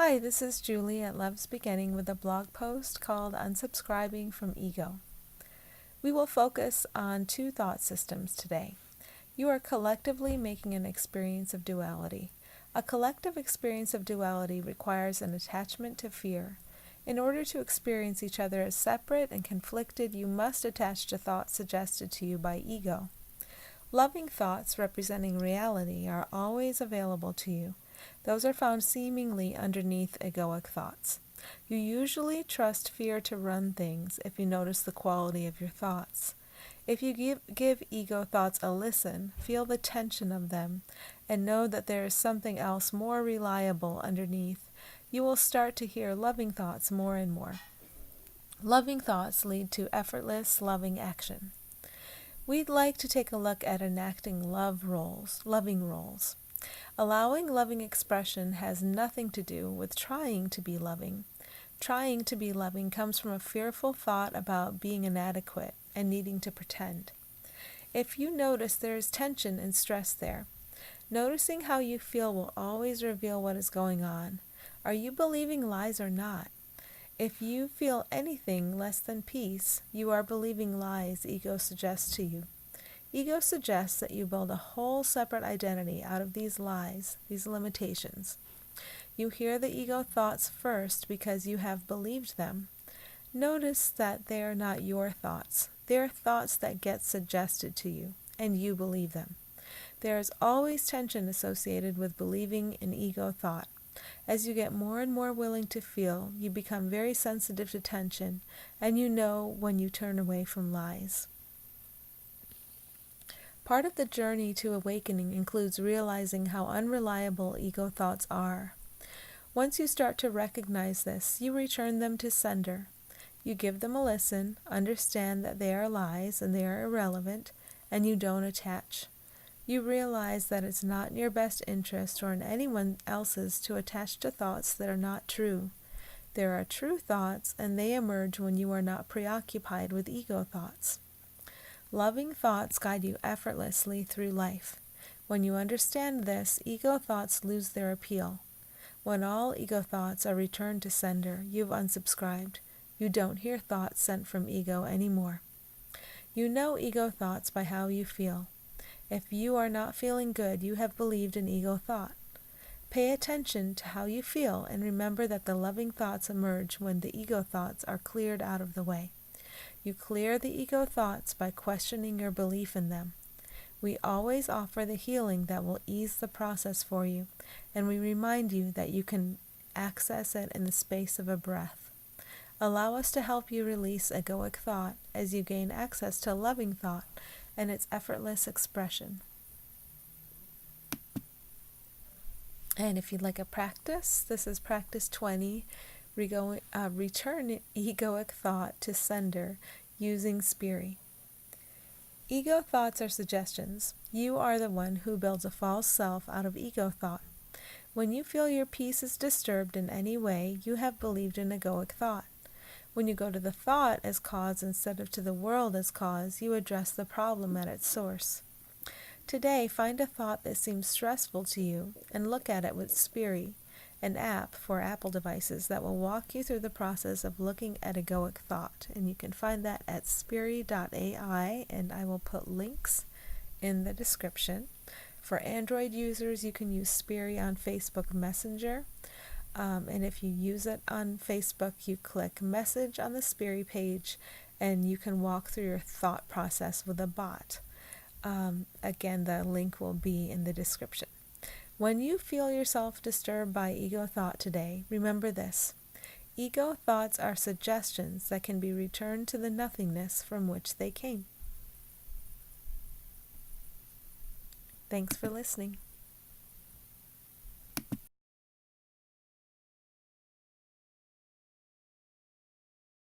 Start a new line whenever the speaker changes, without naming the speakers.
Hi, this is Julie at Love's Beginning with a blog post called Unsubscribing from Ego. We will focus on two thought systems today. You are collectively making an experience of duality. A collective experience of duality requires an attachment to fear. In order to experience each other as separate and conflicted, you must attach to thoughts suggested to you by ego. Loving thoughts representing reality are always available to you. Those are found seemingly underneath egoic thoughts. You usually trust fear to run things if you notice the quality of your thoughts. If you give ego thoughts a listen, feel the tension of them, and know that there is something else more reliable underneath, you will start to hear loving thoughts more and more. Loving thoughts lead to effortless, loving action. We'd like to take a look at enacting loving roles. Allowing loving expression has nothing to do with trying to be loving. Trying to be loving comes from a fearful thought about being inadequate and needing to pretend. If you notice there is tension and stress there, noticing how you feel will always reveal what is going on. Are you believing lies or not? If you feel anything less than peace, you are believing lies ego suggests to you. Ego suggests that you build a whole separate identity out of these lies, these limitations. You hear the ego thoughts first because you have believed them. Notice that they are not your thoughts. They are thoughts that get suggested to you, and you believe them. There is always tension associated with believing an ego thought. As you get more and more willing to feel, you become very sensitive to tension, and you know when you turn away from lies. Part of the journey to awakening includes realizing how unreliable ego thoughts are. Once you start to recognize this, you return them to sender. You give them a listen, understand that they are lies and they are irrelevant, and you don't attach. You realize that it's not in your best interest or in anyone else's to attach to thoughts that are not true. There are true thoughts, and they emerge when you are not preoccupied with ego thoughts. Loving thoughts guide you effortlessly through life. When you understand this, ego thoughts lose their appeal. When all ego thoughts are returned to sender, you've unsubscribed. You don't hear thoughts sent from ego anymore. You know ego thoughts by how you feel. If you are not feeling good, you have believed an ego thought. Pay attention to how you feel and remember that the loving thoughts emerge when the ego thoughts are cleared out of the way. You clear the ego thoughts by questioning your belief in them. We always offer the healing that will ease the process for you, and we remind you that you can access it in the space of a breath. Allow us to help you release egoic thought as you gain access to loving thought and its effortless expression. And if you'd like a practice, this is practice 20. Return egoic thought to sender using Spirit. Ego thoughts are suggestions. You are the one who builds a false self out of ego thought. When you feel your peace is disturbed in any way, you have believed in egoic thought. When you go to the thought as cause instead of to the world as cause, you address the problem at its source. Today, find a thought that seems stressful to you and look at it with Spirit, an app for Apple devices that will walk you through the process of looking at egoic thought. And you can find that at Spirit.ai, and I will put links in the description. For Android users, you can use Spirit on Facebook Messenger. And if you use it on Facebook, you click Message on the Spirit page, and you can walk through your thought process with a bot. Again, the link will be in the description. When you feel yourself disturbed by ego thought today, remember this. Ego thoughts are suggestions that can be returned to the nothingness from which they came. Thanks for listening.